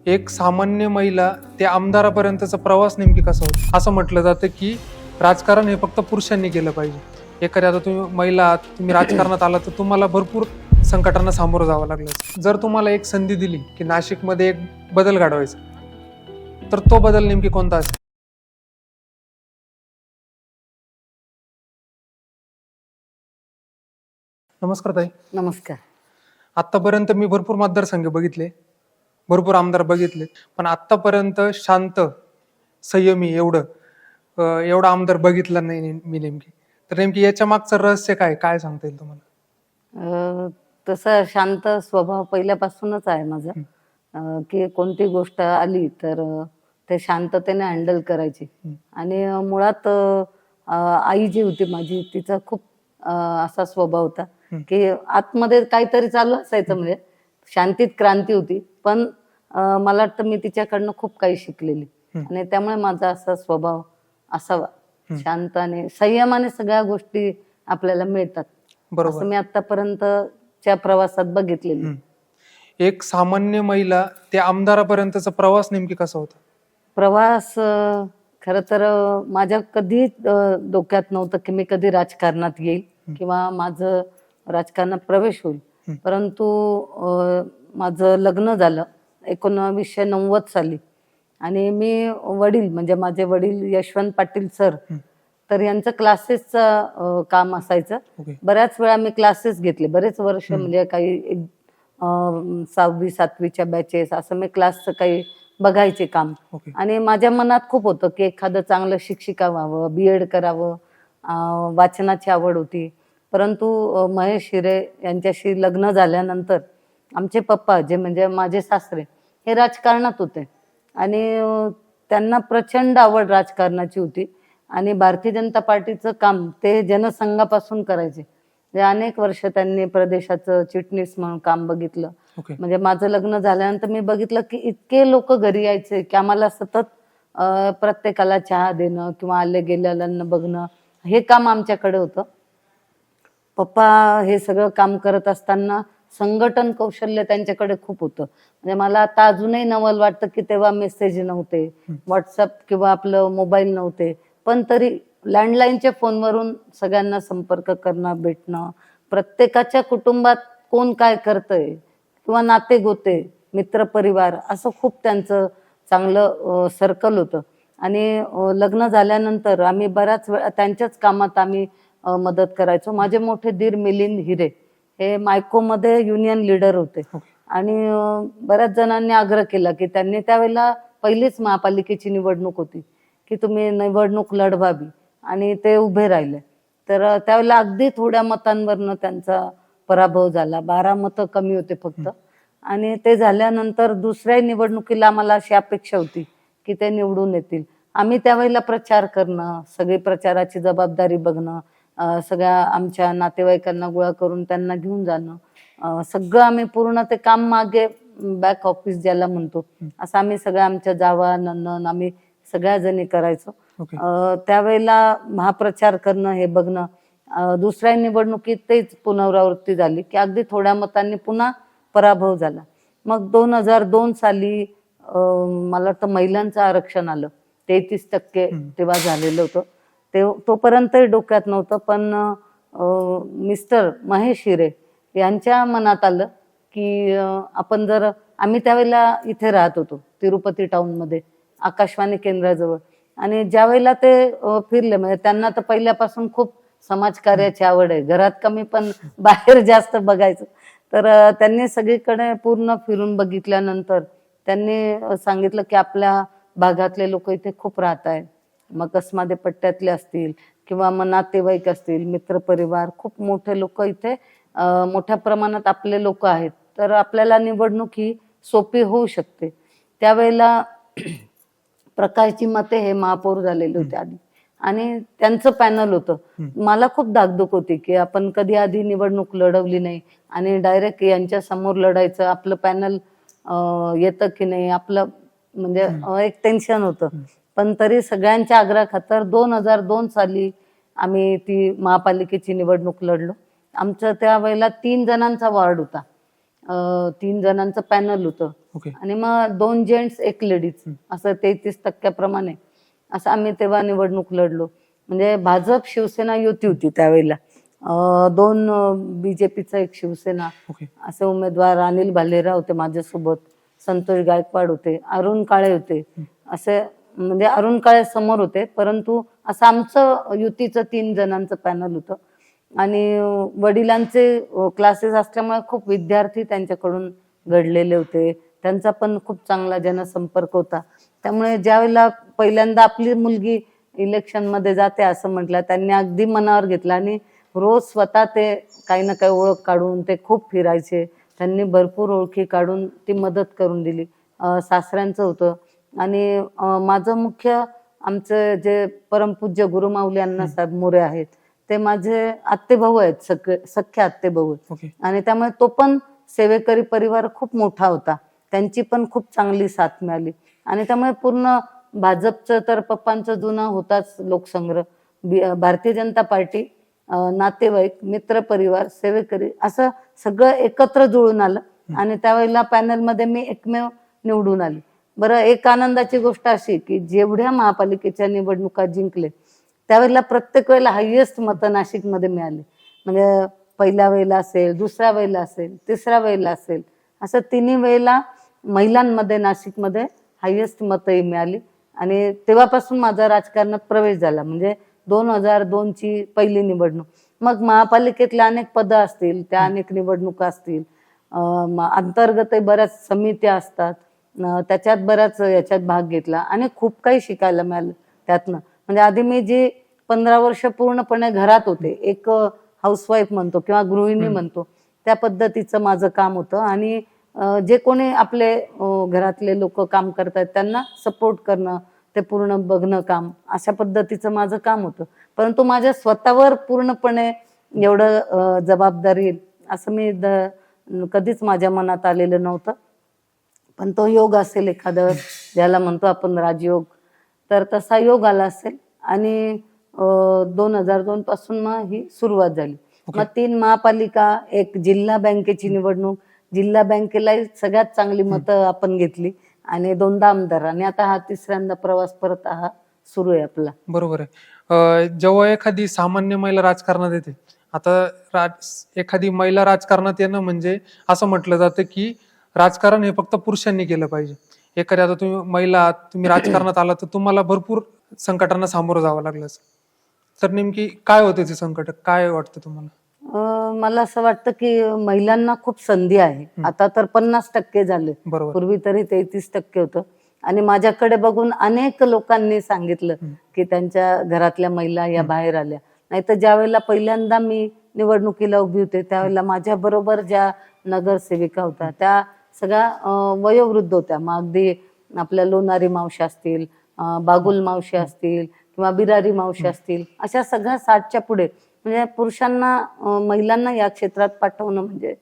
एक सामान्य महिला ते आमदारापर्यंतचा प्रवास नेमकी कसा होता? असं म्हटलं जातं की राजकारण हे फक्त पुरुषांनी केलं पाहिजे. एखाद्या आता तुम्ही महिला आहात, तुम्ही राजकारणात आलात तर तुम्हाला भरपूर संकटांना सामोरं जावं लागलं. जर तुम्हाला एक संधी दिली की नाशिकमध्ये एक बदल घडवायचा, तर तो बदल नेमकी कोणता असेल? नमस्कार ताई. नमस्कार. आतापर्यंत मी भरपूर मतदारसंघ बघितले, भरपूर आमदार बघितले, पण आतापर्यंत शांत, संयमी एवढा आमदार बघितला नाही मी नेमकी. तर नेमकी याच्या मागचं रहस्य काय सांगता येईल तुम्हाला? अ, तसा शांत स्वभाव पहिल्यापासूनच आहे माझा. हं. की कोणती गोष्ट आली तर ते शांततेने हँडल करायची. हं. आणि मुळात आई जी होती माझी तिचा खूप असा स्वभाव होता हं. की आतमध्ये काहीतरी चालू असायचं, म्हणजे शांतीत क्रांती होती, पण मला वाटतं मी तिच्याकडनं खूप काही शिकलेली. हं. आणि त्यामुळे माझा असा स्वभाव असावा, हं. शांत आणि संयमाने सगळ्या गोष्टी आपल्याला मिळतात, बरोबर. असं मी आतापर्यंतच्या प्रवासात बघितलेलं. हं. एक सामान्य महिला ते आमदारापर्यंतचा प्रवास नेमकी कसा होता? प्रवास खरं तर माझ्या कधी डोक्यात नव्हतं की मी कधी राजकारणात येईल किंवा माझं राजकारणात प्रवेश होईल. हं. परंतु माझं लग्न झालं 1990 साली. आणि मी वडील म्हणजे माझे वडील यशवंत पाटील सर, तर यांचं क्लासेसचं काम असायचं. ओके. बऱ्याच वेळा मी क्लासेस घेतले, बरेच वर्ष, म्हणजे काही 6वी-7वीच्या बॅचेस असं मी क्लासचं काही बघायचे काम. ओके. आणि माझ्या मनात खूप होतं की एखादं चांगलं शिक्षिका व्हावं, बीएड करावं, वाचनाची आवड होती. परंतु महेश हिरे यांच्याशी लग्न झाल्यानंतर आमचे पप्पा जे म्हणजे माझे सासरे हे राजकारणात होते. आणि त्यांना प्रचंड आवड राजकारणाची होती. आणि भारतीय जनता पार्टीचं काम ते जनसंघापासून करायचे. म्हणजे अनेक वर्ष त्यांनी प्रदेशाचं चिटणीस म्हणून काम बघितलं. ओके. म्हणजे माझं लग्न झाल्यानंतर मी बघितलं की इतके लोक घरी यायचे की आम्हाला सतत प्रत्येकाला चहा देणं किंवा आले गेलेल्यांना बघणं, हे काम आमच्याकडे होतं. पप्पा हे सगळं काम करत असताना संघटन कौशल्य त्यांच्याकडे खूप होतं. म्हणजे मला आता अजूनही नवल वाटतं की तेव्हा मेसेज नव्हते, व्हॉट्सअप किंवा आपलं मोबाईल नव्हते, पण तरी लँडलाईनच्या फोनवरून सगळ्यांना संपर्क करणं, भेटणं, प्रत्येकाच्या कुटुंबात कोण काय करतंय किंवा नातेगोते, मित्रपरिवार, असं खूप त्यांचं चांगलं सर्कल होतं. आणि लग्न झाल्यानंतर आम्ही बऱ्याच वेळा त्यांच्याच कामात आम्ही मदत करायचो. माझे मोठे दीर मिलिंद हिरे हे मायकोमध्ये युनियन लीडर होते. आणि बऱ्याच जणांनी आग्रह केला की त्यांनी त्यावेळेला पहिलीच महापालिकेची निवडणूक होती की तुम्ही निवडणूक लढवावी, आणि ते उभे राहिले. तर त्यावेळेला अगदी थोड्या मतांवरनं त्यांचा पराभव झाला, 12 मतं कमी होते फक्त. आणि ते झाल्यानंतर दुसऱ्या निवडणुकीला आम्हाला अशी अपेक्षा होती की ते निवडून येतील. आम्ही त्यावेळेला प्रचार करणं, सगळी प्रचाराची जबाबदारी बघणं, सगळ्या आमच्या नातेवाईकांना गोळा करून त्यांना घेऊन जाणं, सगळं आम्ही पूर्ण ते काम मागे, बॅक ऑफिस ज्याला म्हणतो, असं आम्ही सगळ्या आमच्या जावा नंदन आम्ही सगळ्या जणी करायचो. ओके. त्यावेळेला महाप्रचार करणं हे बघणं. दुसऱ्या निवडणुकीत तेच पुनरावृत्ती झाली की अगदी थोड्या मतांनी पुन्हा पराभव झाला. मग 2002 साली मला वाटतं महिलांचं आरक्षण आलं, 33% तेव्हा झालेलं होतं. तोपर्यंत डोक्यात नव्हतं, पण मिस्टर महेश हिरे यांच्या मनात आलं की आपण जर, आम्ही त्यावेळेला इथे राहत होतो तिरुपती टाउनमध्ये आकाशवाणी केंद्राजवळ. आणि ज्या वेळेला ते फिरले, म्हणजे त्यांना तर पहिल्यापासून खूप समाजकार्याची आवड आहे, घरात कमी पण बाहेर जास्त बघायचं. तर त्यांनी सगळीकडे पूर्ण फिरून बघितल्यानंतर त्यांनी सांगितलं की आपल्या भागातले लोक इथे खूप राहत आहेत, मग कसमादे पट्ट्यातले असतील किंवा मग नातेवाईक असतील, मित्रपरिवार, खूप मोठे लोक इथे मोठ्या प्रमाणात आपले लोक आहेत, तर आपल्याला निवडणूक ही सोपी होऊ शकते. त्यावेळेला प्रकाशजी मते हे महापौर झालेले होते आधी, आणि त्यांचं पॅनल होतं. मला खूप धाकधूक होती की आपण कधी आधी निवडणूक लढवली नाही आणि डायरेक्ट यांच्या समोर लढायचं, आपलं पॅनल येतं की नाही, आपलं म्हणजे एक टेन्शन होतं. पण तरी सगळ्यांच्या आग्रहाखातर 2002 साली आम्ही ती महापालिकेची निवडणूक लढलो. आमचं त्यावेळेला 3 जणांचा वॉर्ड होता 3 जणांचं पॅनल होतं ओके. आणि मग 2 जेंट्स 1 लेडीज असं 33% असं आम्ही तेव्हा निवडणूक लढलो. म्हणजे भाजप शिवसेना युती होती त्यावेळेला. 2 बीजेपीचा 1 शिवसेना ओके. असे उमेदवार. अनिल भालेराव होते माझ्यासोबत, संतोष गायकवाड होते, अरुण काळे होते. असे म्हणजे अरुण काळे समोर होते, परंतु असं आमचं युतीचं 3 जणांचं पॅनल होतं. आणि वडिलांचे क्लासेस असल्यामुळे खूप विद्यार्थी त्यांच्याकडून घडलेले होते. त्यांचा पण खूप चांगला जनसंपर्क होता. त्यामुळे ज्यावेळेला पहिल्यांदा आपली मुलगी इलेक्शन मध्ये जाते असं म्हटलं, त्यांनी अगदी मनावर घेतलं आणि रोज स्वतः ते काही ना काही ओळख काढून ते खूप फिरायचे. त्यांनी भरपूर ओळखी काढून ती मदत करून दिली. सासऱ्यांचं होतं. आणि माझं मुख्य आमचं जे परमपूज्य गुरुमाऊली अण्णासाहेब मोरे आहेत, ते माझे आत्तेभाऊ आहेत, सख्खे आत्तेभाऊ आहेत. ओके. आणि त्यामुळे तो पण सेवेकरी परिवार खूप मोठा होता. त्यांची पण खूप चांगली साथ मिळाली. आणि त्यामुळे पूर्ण भाजपचं तर पप्पांचा जुना होताच लोकसंग्रह, भारतीय जनता पार्टी, नातेवाईक, मित्र परिवार, सेवेकरी असं सगळं एकत्र जुळून आलं. आणि त्यावेळेला पॅनलमध्ये मी एकमेव निवडून आली. बरं, एक आनंदाची गोष्ट अशी की जेवढ्या महापालिकेच्या निवडणुका जिंकले त्यावेळेला प्रत्येक वेळेला हायेस्ट मतं नाशिकमध्ये मिळाली. म्हणजे पहिल्या वेळेला असेल, दुसऱ्या वेळेला असेल, तिसऱ्या वेळेला असेल, असं 3 वेळेला महिलांमध्ये नाशिकमध्ये हायेस्ट मतंही मिळाली. आणि तेव्हापासून माझा राजकारणात प्रवेश झाला. म्हणजे 2002 ची पहिली निवडणूक. मग महापालिकेतल्या अनेक पदं असतील, त्या अनेक निवडणुका असतील, अंतर्गतही बऱ्याच समित्या असतात, त्याच्यात बऱ्याच याच्यात भाग घेतला आणि खूप काही शिकायला मिळालं त्यातनं. म्हणजे आधी मी जी 15 वर्ष पूर्णपणे घरात होते, एक हाऊसवाईफ म्हणतो किंवा गृहिणी म्हणतो, त्या पद्धतीचं माझं काम होतं. आणि जे कोणी आपले घरातले लोक काम करतात त्यांना सपोर्ट करणं, ते पूर्ण बघणं काम, अशा पद्धतीचं माझं काम होतं. परंतु माझ्या स्वतःवर पूर्णपणे एवढं जबाबदारी असं मी कधीच माझ्या मनात आलेलं नव्हतं. पण तो योग असेल एखादा, ज्याला म्हणतो आपण राजयोग, तर तसा योग आला असेल. आणि 2002 पासून मग ही सुरुवात झाली. मग 3 महापालिका, 1 जिल्हा बँकेची निवडणूक, जिल्हा बँकेलाही सगळ्यात चांगली मतं आपण घेतली आणि 2दा आमदार. आणि आता हा 3ऱ्यांदा प्रवास परत हा सुरू आहे आपला. बरोबर आहे. जेव्हा एखादी सामान्य महिला राजकारणात येते, आता एखादी महिला राजकारणात येणं म्हणजे असं म्हटलं जातं की राजकारण हे फक्त पुरुषांनी केलं पाहिजे. एखाद्या आता तुम्ही महिला आहात, तुम्ही राजकारणात आला तर तुम्हाला भरपूर संकटांना सामोरं जावं लागलं असेल. तर नेमकी काय होते ते संकट, काय वाटतं तुम्हाला? मला असं वाटतं की महिलांना खूप संधी आहे. आता तर 50% झाले, बरोबर. पूर्वी तरी 33% होतं. आणि माझ्याकडे बघून अनेक लोकांनी सांगितलं की त्यांच्या घरातल्या महिला या बाहेर आल्या. नाहीतर ज्या वेळेला पहिल्यांदा मी निवडणुकीला उभी होते त्यावेळेला माझ्या बरोबर ज्या नगरसेविका होत्या त्या सगळ्या वयोवृद्ध होत्या. मग अगदी आपल्या लोणारी मावशी असतील, बागुल मावशी असतील किंवा बिरारी मावशी असतील, अशा सगळ्या 60च्या पुढे. म्हणजे पुरुषांना, महिलांना या क्षेत्रात पाठवणं म्हणजे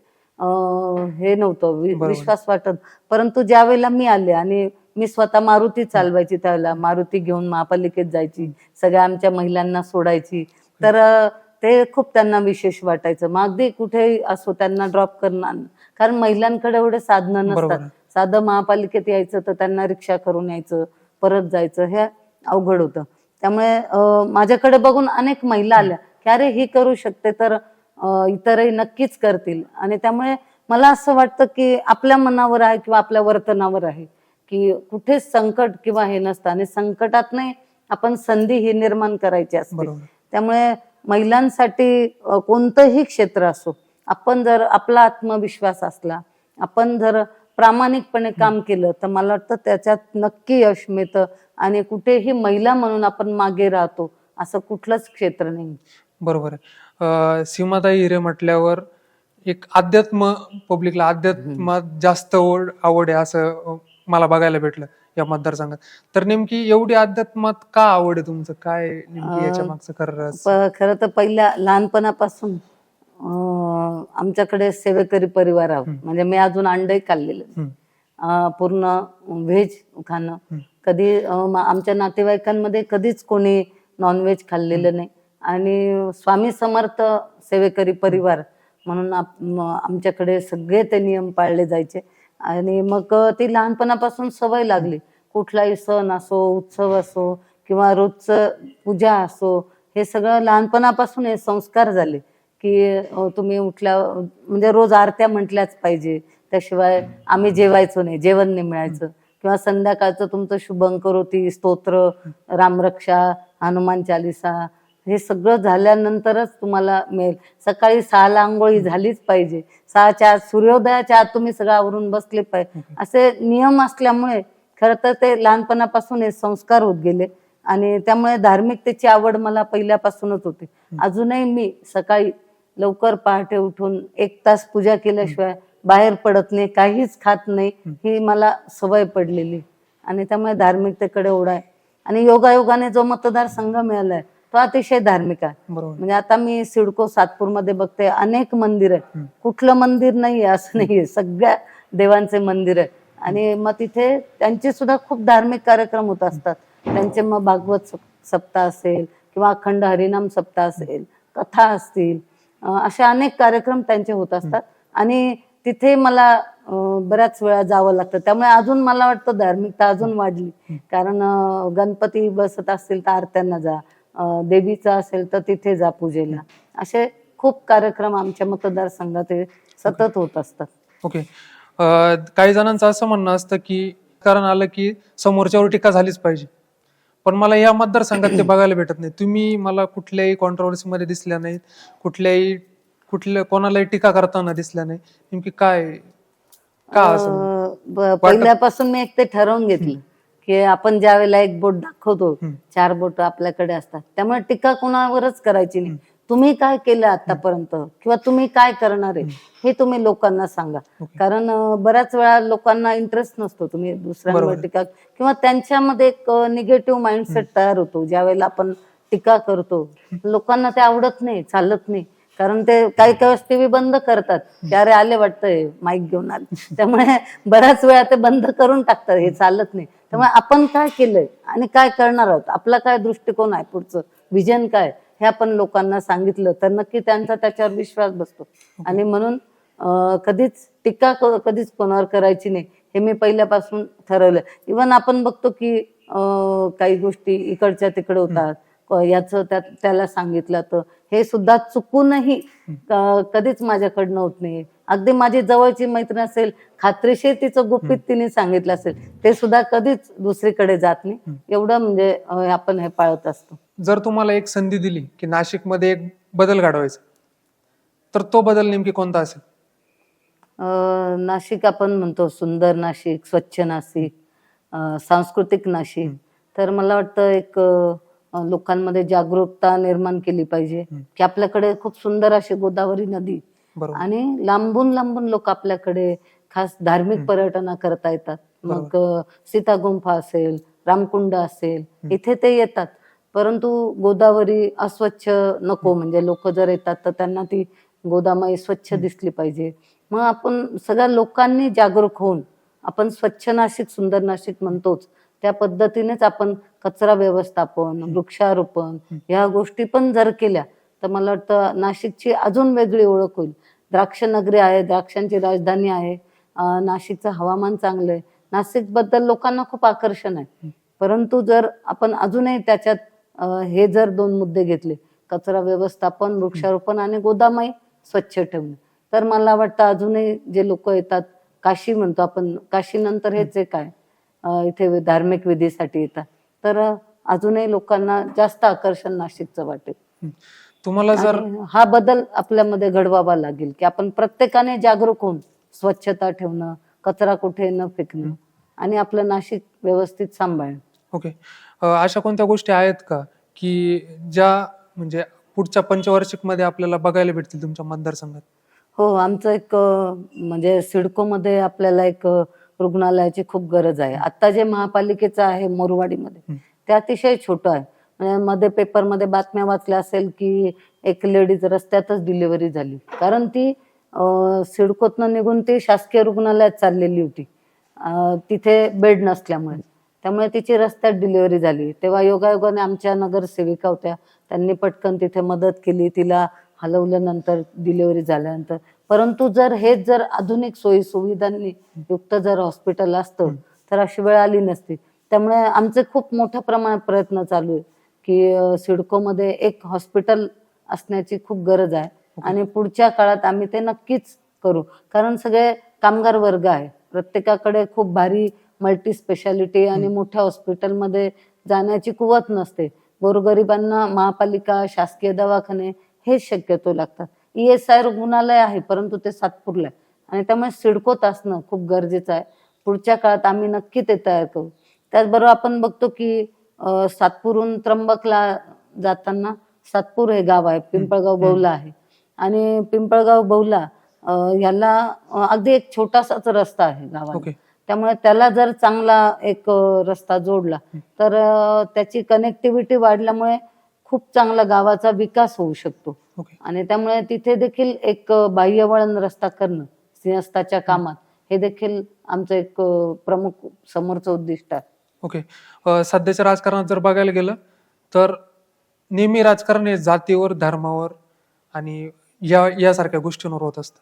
हे नव्हतं, विश्वास वाटत. परंतु ज्या वेळेला मी आले आणि मी स्वतः मारुती चालवायची, त्यावेळेला मारुती घेऊन महापालिकेत जायची, सगळ्या आमच्या महिलांना सोडायची, तर ते खूप त्यांना विशेष वाटायचं. मग अगदी कुठेही असो त्यांना ड्रॉप करणं, कारण महिलांकडे एवढे साधनं नसतात. साधं महापालिकेत यायचं तर त्यांना रिक्षा करून यायचं, परत जायचं, हे अवघड होतं. त्यामुळे माझ्याकडे बघून अनेक महिला आल्या की अरे ही करू शकते तर इतरही नक्कीच करतील. आणि त्यामुळे मला असं वाटतं की आपल्या मनावर आहे किंवा आपल्या वर्तनावर आहे की कुठे संकट किंवा हे नसतं. आणि संकटात नाही आपण संधी ही निर्माण करायची असते. त्यामुळे महिलांसाठी कोणतंही क्षेत्र असो, आपण जर आपला आत्मविश्वास असला, आपण जर प्रामाणिकपणे काम केलं तर मला वाटतं त्याच्यात नक्की यश मिळतं. आणि कुठेही महिला म्हणून आपण मागे राहतो असं कुठलंच क्षेत्र नाही. बरोबर आहे. सीमाताई हिरे म्हटल्यावर एक अध्यात्म, पब्लिकला अध्यात्मात जास्त आवड आहे असं मला बघायला भेटलं या मतदारसंघात. तर नेमकी एवढी अध्यात्मात का आवड आहे तुमचं, काय नेमकी याच्या मागचं खरं तर पहिल्या लहानपणापासून आमच्याकडे सेवेकरी परिवार आहोत. म्हणजे मी अजून अंडही खाल्लेलं, पूर्ण व्हेज खाणं. कधी आमच्या नातेवाईकांमध्ये कधीच कोणी नॉनव्हेज खाल्लेलं नाही. आणि स्वामी समर्थ सेवेकरी परिवार म्हणून आमच्याकडे सगळे ते नियम पाळले जायचे. आणि मग ती लहानपणापासून सवय लागली. कुठलाही सण असो, उत्सव असो किंवा रोजचं पूजा असो, हे सगळं लहानपणापासून हे संस्कार झाले, की तुम्ही उठल्या म्हणजे रोज आरत्या म्हटल्याच पाहिजे. त्याशिवाय आम्ही जेवायचो नाही, जेवण नाही मिळायचं. किंवा संध्याकाळचं तुमचं शुभंकरोती स्तोत्र, रामरक्षा, हनुमान चालिसा हे सगळं झाल्यानंतरच तुम्हाला मिळेल. सकाळी 6ला अंघोळी झालीच पाहिजे. 6च्या आत, सूर्योदयाच्या आत तुम्ही सगळं आवरून बसले पाहिजे. असे नियम असल्यामुळे खरं तर ते लहानपणापासून हे संस्कार होत गेले आणि त्यामुळे धार्मिकतेची आवड मला पहिल्यापासूनच होती. अजूनही मी सकाळी लवकर पहाटे उठून 1 तास पूजा केल्याशिवाय बाहेर पडत नाही, काहीच खात नाही, ही मला सवय पडलेली आणि त्यामुळे धार्मिकतेकडे ओढा आहे. आणि योगायोगाने जो मतदारसंघ मिळालाय तो अतिशय धार्मिक आहे. बरोबर. म्हणजे आता मी सिडको सातपूरमध्ये बघते, अनेक मंदिर आहे. कुठलं मंदिर नाहीये असं नाहीये, सगळ्या देवांचे मंदिर आहे. आणि मग तिथे त्यांचे सुद्धा खूप धार्मिक कार्यक्रम होत असतात. त्यांचे मग भागवत सप्ताह असेल किंवा अखंड हरिनाम सप्ताह असेल, कथा असतील, असे अनेक कार्यक्रम त्यांचे होत असतात. आणि तिथे मला बऱ्याच वेळा जावं लागतं. त्यामुळे अजून मला वाटतं धार्मिकता अजून वाढली. कारण गणपती बसत असतील तर आरत्यांना जा, देवीचा असेल तर तिथे जा पूजेला. असे खूप कार्यक्रम आमच्या मतदारसंघात हे सतत होत असतात. ओके. काही जणांचं असं म्हणणं असतं की कारण आलं की समोरच्यावर टीका झालीच पाहिजे, पण मला या मतदारसंघात ते बघायला भेटत नाही. तुम्ही मला कुठल्याही कॉन्ट्रोवर्सी मध्ये दिसल्या नाहीत, कोणालाही टीका करताना दिसल्या नाही. नेमकी काय का असं पहिल्यापासून मी एक ते ठरवून घेतलं की आपण ज्या वेळेला एक बोट दाखवतो, 4 बोट आपल्याकडे असतात. त्यामुळे टीका कोणावरच करायची नाही. तुम्ही काय केलं आतापर्यंत किंवा तुम्ही काय करणार आहे हे तुम्ही लोकांना सांगा. कारण बऱ्याच वेळा लोकांना इंटरेस्ट नसतो. तुम्ही दुसऱ्यांवर टीका किंवा त्यांच्यामध्ये एक निगेटिव्ह माइंडसेट तयार होतो. ज्या वेळेला आपण टीका करतो लोकांना ते आवडत नाही, चालत नाही. कारण ते काही काही टीव्ही बंद करतात, त्यारे आले वाटतंय माईक घेऊन आले, त्यामुळे बऱ्याच वेळा ते बंद करून टाकतात, हे चालत नाही. त्यामुळे आपण काय केलंय आणि काय करणार आहोत, आपला काय दृष्टिकोन आहे, पुढचं विजन काय, हे आपण लोकांना सांगितलं तर नक्की त्यांचा त्याच्यावर विश्वास बसतो. आणि म्हणून कधीच टीका कधीच कोणावर करायची नाही हे मी पहिल्यापासून ठरवलं. इव्हन आपण बघतो की काही गोष्टी इकडच्या तिकडे होतात, याचं त्याला सांगितलं तर हे सुद्धा चुकूनही कधीच माझ्याकडनं होत नाही. अगदी माझी जवळची मैत्रीण असेल, खात्रीशीर तिचं गुपित तिने सांगितलं असेल, ते सुद्धा कधीच दुसरीकडे जात नाही. एवढं म्हणजे आपण हे पाळत असतो. जर तुम्हाला एक संधी दिली की नाशिकमध्ये एक बदल घडवायचा, तर तो बदल नेमकी कोणता असेल? नाशिक आपण म्हणतो सुंदर नाशिक, स्वच्छ नाशिक, सांस्कृतिक नाशिक. तर मला वाटतं एक लोकांमध्ये जागरूकता निर्माण केली पाहिजे की आपल्याकडे खूप सुंदर अशी गोदावरी नदी आणि लांबून लांबून लोक आपल्याकडे खास धार्मिक पर्यटना करता येतात. मग सीता गुंफा असेल, रामकुंड असेल, इथे ते येतात. परंतु गोदावरी अस्वच्छ नको, म्हणजे लोक जर येतात तर त्यांना ती गोदामाई स्वच्छ दिसली पाहिजे. मग आपण सगळ्या लोकांनी जागरूक होऊन आपण स्वच्छ नाशिक सुंदर नाशिक म्हणतोच, त्या पद्धतीनेच आपण कचरा व्यवस्थापन, वृक्षारोपण ह्या गोष्टी पण जर केल्या तर मला वाटतं नाशिकची अजून वेगळी ओळख होईल. द्राक्ष नगरी आहे, द्राक्षांची राजधानी आहे, नाशिकचं हवामान चांगलं आहे, नाशिक बद्दल लोकांना खूप आकर्षण आहे. परंतु जर आपण अजूनही त्याच्यात हे जर 2 मुद्दे घेतले, कचरा व्यवस्थापन, वृक्षारोपण आणि गोदामाई स्वच्छ ठेवणे, तर मला वाटतं अजूनही जे लोक येतात, काशी म्हणतो आपण, काशी नंतर हेच एक आहे, इथे धार्मिक विधीसाठी येतात, तर अजूनही लोकांना जास्त आकर्षण नाशिकचं वाटेल. तुम्हाला जर हा बदल आपल्यामध्ये घडवावा लागेल की आपण प्रत्येकाने जागरूक होऊन स्वच्छता ठेवणं, कचरा कुठे न फेकणं आणि आपलं नाशिक व्यवस्थित सांभाळणं. ओके. अशा कोणत्या गोष्टी आहेत का की ज्या म्हणजे पुढच्या पंचवार्षिक मध्ये आपल्याला बघायला भेटतील तुमच्या मतदारसंघात? हो, आमचं एक म्हणजे सिडकोमध्ये आपल्याला एक रुग्णालयाची खूप गरज आहे. आता जे महापालिकेचं आहे मोरवाडीमध्ये, ते अतिशय छोटं आहे. म्हणजे मध्ये पेपरमध्ये बातम्या वाचल्या असेल की एक लेडीज रस्त्यातच डिलिव्हरी झाली, कारण ती सिडकोतनं निघून ती शासकीय रुग्णालयात चाललेली होती, तिथे बेड नसल्यामुळे. त्यामुळे तिची रस्त्यात डिलिव्हरी झाली. तेव्हा योगायोगाने आमच्या नगरसेविका होत्या, त्यांनी पटकन तिथे मदत केली, तिला हलवलं नंतर डिलिव्हरी झाल्यानंतर. परंतु हेच जर आधुनिक सोयी सुविधांनी युक्त जर हॉस्पिटल असतं तर अशी वेळ आली नसती. त्यामुळे आमचे खूप मोठ्या प्रमाणात प्रयत्न चालू आहे की सिडकोमध्ये एक हॉस्पिटल असण्याची खूप गरज आहे आणि पुढच्या काळात आम्ही ते नक्कीच करू. कारण सगळे कामगार वर्ग आहे, प्रत्येकाकडे खूप भारी मल्टी स्पेशालिटी आणि मोठ्या हॉस्पिटलमध्ये जाण्याची कुवत नसते. गोरगरिबांना महापालिका, शासकीय दवाखाने हेच शक्यतो लागतात. ESI रुग्णालय आहे परंतु ते सातपूरला आहे आणि त्यामुळे सिडकोत असणं खूप गरजेचं आहे. पुढच्या काळात आम्ही नक्की ते तयार करू. त्याचबरोबर आपण बघतो की सातपूरहून त्र्यंबकला जाताना सातपूर हे गाव आहे, पिंपळगाव बौला आहे आणि पिंपळगाव बौला याला अगदी एक छोटासाच रस्ता आहे गावाला. त्यामुळे त्याला जर चांगला एक रस्ता जोडला तर त्याची कनेक्टिव्हिटी वाढल्यामुळे खूप चांगला गावाचा विकास होऊ शकतो. आणि त्यामुळे तिथे देखील एक बाह्यवळण रस्ता करणं सिंहस्थाच्या कामात हे देखील आमचं एक प्रमुख समोरचं उद्दिष्ट आहे. ओके. सध्याच्या राजकारणात जर बघायला गेलं तर नेहमी राजकारण हे जातीवर, धर्मावर आणि यासारख्या गोष्टींवर होत असतं.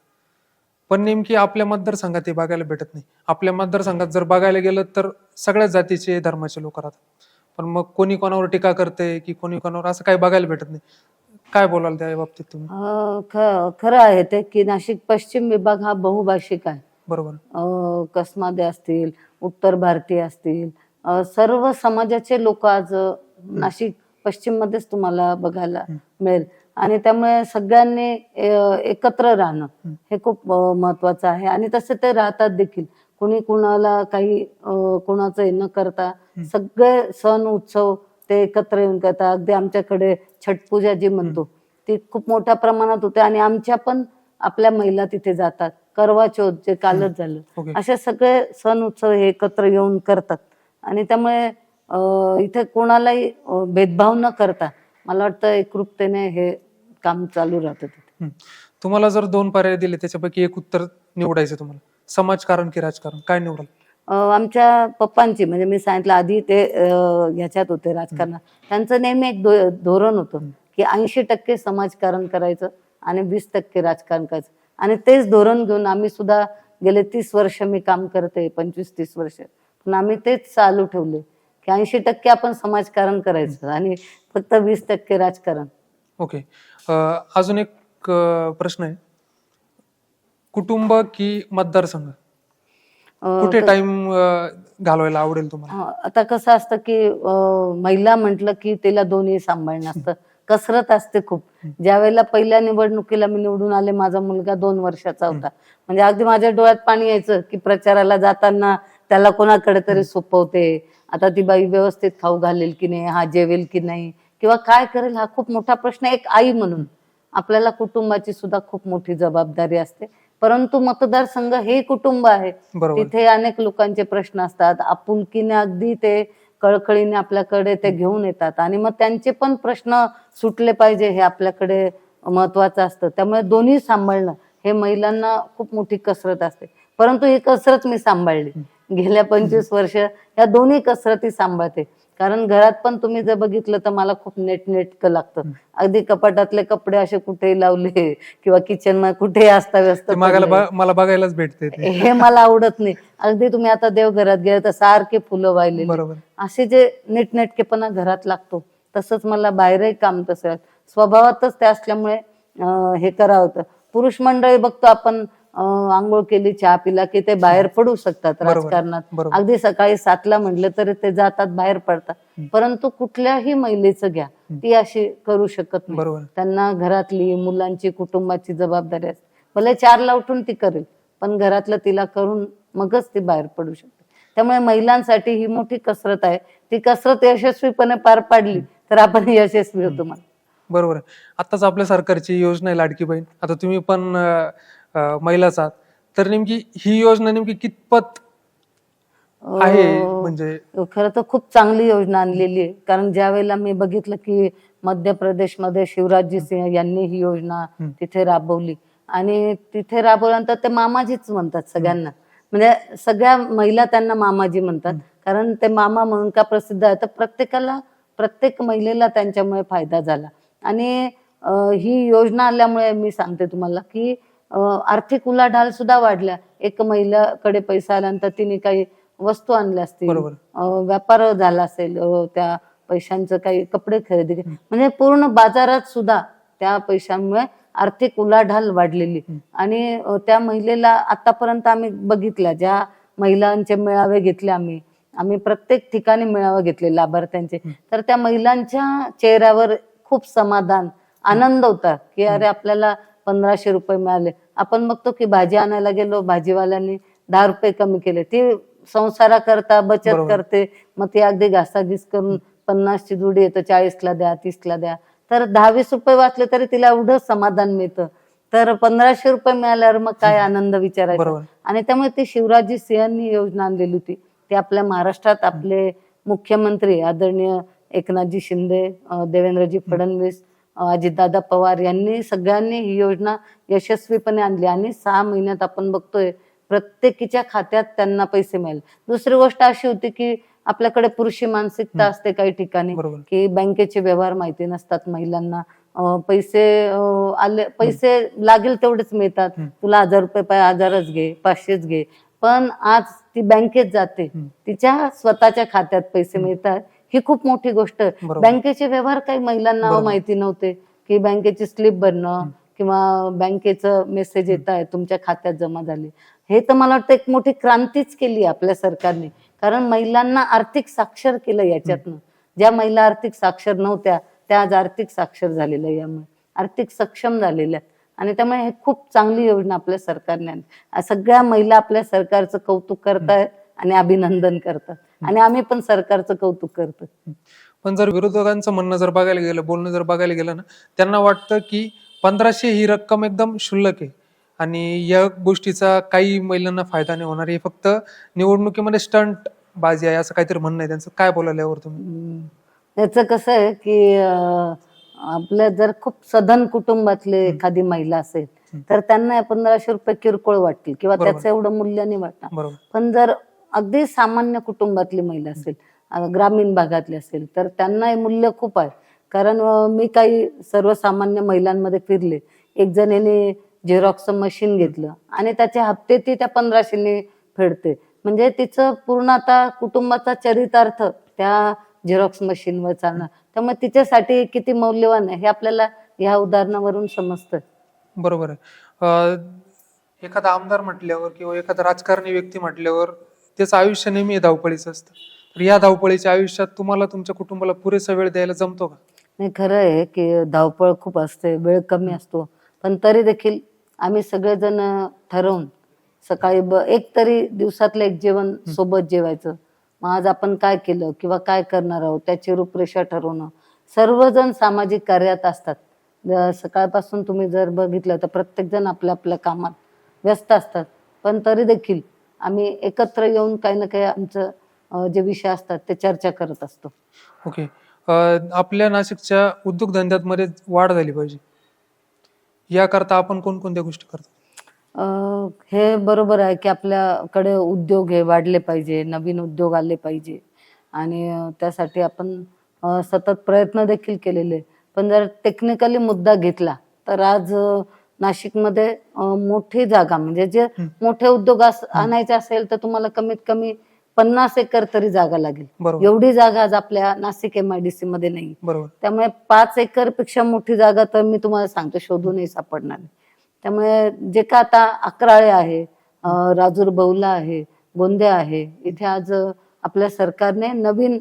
पण नेमकी आपल्या मतदारसंघात हे बघायला भेटत नाही. आपल्या मतदारसंघात जर बघायला गेलं तर सगळ्याच जातीचे, धर्माचे लोक राहतात. पण मग कोणी कोणावर टीका करते की कोणी कोणावर असं काही बघायला भेटत नाही. काय बोलाल त्या बाबतीत तुम्ही? खरं आहे ते की नाशिक पश्चिम विभाग हा बहुभाषिक आहे. बरोबर. कसमादे असतील, उत्तर भारतीय असतील, सर्व समाजाचे लोक आज नाशिक पश्चिम मध्येच तुम्हाला बघायला मिळेल. आणि त्यामुळे सगळ्यांनी एकत्र राहणं हे खूप महत्वाचं आहे आणि तसे ते राहतात देखील. कुणी कुणाला काही कुणाचं हे न करता सगळे सण उत्सव ते एकत्र येऊन करतात. अगदी आमच्याकडे छटपूजा जी म्हणतो ती खूप मोठ्या प्रमाणात होते आणि आमच्या पण आपल्या महिला तिथे जातात. करवा चौथ जे कालच झालं, असे सगळे सण उत्सव हे एकत्र येऊन करतात आणि त्यामुळे इथे कोणालाही भेदभाव न करता मला वाटतं एकरूपतेने हे काम चालू राहतं तिथे. तुम्हाला जर 2 पर्याय दिले त्याच्यापैकी एक उत्तर निवडायचं तुम्हाला, समाजकारण की राजकारण, काय निवडाल? आमच्या पप्पांची म्हणजे मी सांगितलं आधी ते ह्याच्यात होते राजकारणात. त्यांचं नेहमी एक धोरण होतं की 80% समाजकारण करायचं आणि 20% राजकारण करायचं आणि तेच धोरण घेऊन आम्ही सुद्धा गेले 30 वर्ष मी काम करते, 25-30 वर्ष, पण आम्ही तेच चालू ठेवले की 80% आपण समाजकारण करायचं आणि फक्त 20% राजकारण. ओके. अजून एक प्रश्न आहे, कुटुंब की मतदारसंघ, कुठे टाइम घालवायला आवडेल तुम्हाला? आता कसं असतं की महिला म्हटलं की तिला दोन्ही सांभाळणं असतं, कसरत असते खूप. ज्यावेळेला पहिल्या निवडणुकीला मी निवडून आले, माझा मुलगा 2 वर्षाचा होता. म्हणजे अगदी माझ्या डोळ्यात पाणी यायचं की प्रचाराला जाताना त्याला कोणाकडे तरी सोपवते, आता ती बाई व्यवस्थित खाऊ घालेल की नाही, हा जेवेल की नाही किंवा काय करेल, हा खूप मोठा प्रश्न. एक आई म्हणून आपल्याला कुटुंबाची सुद्धा खूप मोठी जबाबदारी असते. परंतु मतदारसंघ हे कुटुंब आहे, तिथे अनेक लोकांचे प्रश्न असतात. आपुलकीने अगदी ते कळकळीने आपल्याकडे ते घेऊन येतात आणि मग त्यांचे पण प्रश्न सुटले पाहिजे हे आपल्याकडे महत्वाचं असतं. त्यामुळे दोन्ही सांभाळणं हे महिलांना खूप मोठी कसरत असते. परंतु ही कसरत मी सांभाळली गेल्या 25 वर्ष, या दोन्ही कसरती सांभाळते. कारण घरात पण तुम्ही जर बघितलं तर मला खूप नेटनेटकं लागतं. अगदी कपाटातले कपडे असे कुठेही लावले किंवा किचन मध्ये कुठेही अस्ताव्यस्त मला बघायलाच भेटते हे मला आवडत नाही. अगदी तुम्ही आता देवघरात गेले तर सारखे फुलं वाहिलेली, असे जे नीटनेटकेपणा घरात लागतो तसंच मला बाहेरही काम तसं स्वभावातच ते असल्यामुळे हे करावं होतं. पुरुष मंडळी बघतो आपण, आंघोळ केली, चहा पिला की ते बाहेर पडू शकतात राजकारणात. अगदी सकाळी 7ला म्हटलं तरी ते जातात, बाहेर पडतात. परंतु कुठल्याही महिलेचं घ्या, ती अशी करू शकत नाही. त्यांना घरातली, मुलांची, कुटुंबाची जबाबदारी असते. भले 4ला उठून ती करेल, पण घरातलं तिला करून मगच ती बाहेर पडू शकते. त्यामुळे महिलांसाठी ही मोठी कसरत आहे. ती कसरत यशस्वीपणे पार पाडली तर आपण यशस्वी होतो. बरोबर आहे. आताच आपल्या सरकारची योजना आहे लाडकी बहीण, आता तुम्ही पण महिलाच आहात, तर नेमकी ही योजना नेमकी कितपत आहे? म्हणजे खरं तर खूप चांगली योजना आणलेली आहे. कारण ज्या वेळेला मी बघितलं की मध्य प्रदेशमध्ये शिवराजजी सिंह यांनी ही योजना तिथे राबवली आणि तिथे राबवल्यानंतर ते मामाजीच म्हणतात सगळ्यांना, म्हणजे सगळ्या महिला त्यांना मामाजी म्हणतात. कारण ते मामा म्हणून का प्रसिद्ध आहे, तर प्रत्येक महिलेला त्यांच्यामुळे फायदा झाला. आणि ही योजना आल्यामुळे मी सांगते तुम्हाला की आर्थिक उलाढाल सुद्धा वाढल्या. एक महिलाकडे पैसा आल्यानंतर तिने काही वस्तू आणल्या असतील, बरोबर. व्यापार झाला असेल, त्या पैशांचं काही कपडे खरेदी म्हणजे पूर्ण बाजारात सुद्धा त्या पैशांमुळे आर्थिक उलाढाल वाढलेली. आणि त्या महिलेला आतापर्यंत आम्ही बघितल्या ज्या महिलांचे मेळावे घेतले आम्ही प्रत्येक ठिकाणी मेळावे घेतले लाभार्थ्यांचे, तर त्या महिलांच्या चेहऱ्यावर खूप समाधान, आनंद होता की अरे आपल्याला 1500 रुपये मिळाले. आपण बघतो की भाजी आणायला गेलो, भाजीवाल्यांनी 10 रुपये कमी केले. ती संसाराकरता बचत बरोबर. करते, मग ती अगदी घासाघीस करून 50ची जुडी येतं 40ला द्या, 30ला द्या. तर 10-20 रुपये वाचले तरी तिला एवढं समाधान मिळतं. तर 1500 रुपये मिळाल्यावर मग काय आनंद विचारायचा. बरोबर. आणि त्यामुळे ती शिवराजजी सिंहांनी योजना आणलेली होती. ती आपल्या महाराष्ट्रात आपले मुख्यमंत्री आदरणीय एकनाथजी शिंदे, देवेंद्रजी फडणवीस, अजितदादा पवार यांनी सगळ्यांनी ही योजना यशस्वीपणे आणली. आणि 6 महिन्यात आपण बघतोय प्रत्येकीच्या खात्यात त्यांना पैसे मिळाले. दुसरी गोष्ट अशी होती की आपल्याकडे पुरुषी मानसिकता असते काही ठिकाणी बरोबर. की बँकेचे व्यवहार माहिती नसतात महिलांना. पैसे आले, पैसे लागेल तेवढेच मिळतात. तुला 1000 रुपये पाहिजे 1000च घे, 500च घे. पण आज ती बँकेत जाते, तिच्या स्वतःच्या खात्यात पैसे मिळतात. ही खूप मोठी गोष्ट आहे. बरोबर. बँकेचे व्यवहार काही महिलांना बरोबर. माहिती नव्हते की बँकेची स्लिप भरणं किंवा बँकेचं मेसेज येत आहे तुमच्या खात्यात जमा झाले. हे तर मला वाटतं एक मोठी क्रांतीच केली आपल्या सरकारने. कारण महिलांना आर्थिक साक्षर केलं याच्यातनं. ज्या महिला आर्थिक साक्षर नव्हत्या त्या आज आर्थिक साक्षर झालेल्या, यामुळे आर्थिक सक्षम झालेल्या. आणि त्यामुळे हे खूप चांगली योजना आपल्या सरकारने आणली. सगळ्या महिला आपल्या सरकारचं कौतुक करतायत आणि अभिनंदन करतात. आणि आम्ही पण सरकारचं कौतुक करतो. पण जर विरोधकांचं म्हणणं जर बघायला गेलं, बोलणं जर बघायला गेलं ना, त्यांना वाटतं की 1500 ही रक्कम एकदम क्षुल्लक आहे आणि या गोष्टीचा काही महिलांना फायदा नाही होणार, हे फक्त निवडणुकीमध्ये स्टंट बाजी आहे, असं काहीतरी म्हणणं आहे त्यांचं. काय बोलायला यावर तुम्ही? त्याचं कसं आहे की आपल्या जर खूप सधन कुटुंबातले एखादी महिला असेल तर त्यांना 1500 रुपये किरकोळ वाटतील किंवा बरोबर. त्याचं एवढं मूल्य नाही वाटणार. बरोबर. पण जर अगदी सामान्य कुटुंबातली महिला असेल, ग्रामीण भागातली असेल, तर त्यांना हे मूल्य खूप आहे. कारण मी काही सर्वसामान्य महिलांमध्ये फिरले. एक जणीने झेरॉक्सचं मशीन घेतलं आणि त्याचे हप्ते ती त्या 1500ने फेडते. म्हणजे तिचं पूर्ण आता कुटुंबाचा चरितार्थ त्या झेरॉक्स मशीनवर चालणार. त्यामुळे तिच्यासाठी किती मौल्यवान आहे हे आपल्याला ह्या उदाहरणावरून समजतं. बरोबर आहे. एखादा आमदार म्हटल्यावर किंवा एखादा राजकारणी व्यक्ती म्हटल्यावर त्याचं आयुष्य नेहमी धावपळीचं असतं. तर या धावपळीच्या आयुष्यात तुम्हाला तुमच्या कुटुंबाला पुरेसा वेळ द्यायला जमतो का? नाही, खरं आहे की धावपळ खूप असते, वेळ कमी असतो. पण तरी देखील आम्ही सगळेजण ठरवून सकाळी एक तरी दिवसातलं एक जेवण सोबत जेवायचं. मग आज आपण काय केलं किंवा काय करणार आहोत त्याची रूपरेषा ठरवणं. सर्वजण सामाजिक कार्यात असतात. सकाळपासून तुम्ही जर बघितलं तर प्रत्येक जण आपल्या आपल्या कामात व्यस्त असतात. पण तरी देखील आम्ही एकत्र येऊन काही ना काही आमचं जे विषय असतात ते चर्चा करत असतो. ओके. आपल्या नाशिकच्या उद्योगधंद्यामध्ये वाढ झाली पाहिजे, याकरता आपण कोणकोणत्या गोष्टी करतो? हे बरोबर आहे की आपल्याकडे उद्योग हे वाढले पाहिजे, नवीन उद्योग आले पाहिजे. आणि त्यासाठी आपण सतत प्रयत्न देखील केलेले. पण जर टेक्निकली मुद्दा घेतला तर आज नाशिकमध्ये मोठी जागा म्हणजे जे मोठे उद्योग आणायचे असेल तर तुम्हाला कमीत कमी 50 एकर तरी जागा लागेल. बरोबर. एवढी जागा आज आपल्या नाशिक MIDC मध्ये नाही. बरोबर. त्यामुळे 5 एकर पेक्षा मोठी जागा तर मी तुम्हाला सांगतो शोधूनही सापडणार नाही. त्यामुळे जे का आता अकराळे आहे, राजूर बौला आहे, गोंदिया आहे, इथे आज आपल्या सरकारने नवीन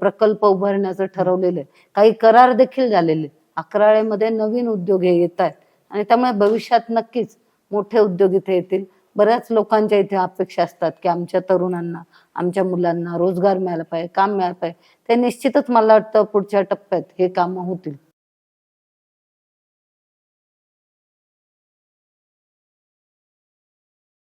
प्रकल्प उभारण्याचं ठरवलेलं आहे. काही करार देखील झालेले. अकराळेमध्ये नवीन उद्योग हे येत आहेत आणि त्यामुळे भविष्यात नक्कीच मोठे उद्योग इथे येतील. बऱ्याच लोकांच्या इथे अपेक्षा असतात की आमच्या तरुणांना, आमच्या मुलांना रोजगार मिळाला पाहिजे, काम मिळालं पाहिजे. ते निश्चितच मला वाटतं पुढच्या टप्प्यात हे कामं होतील.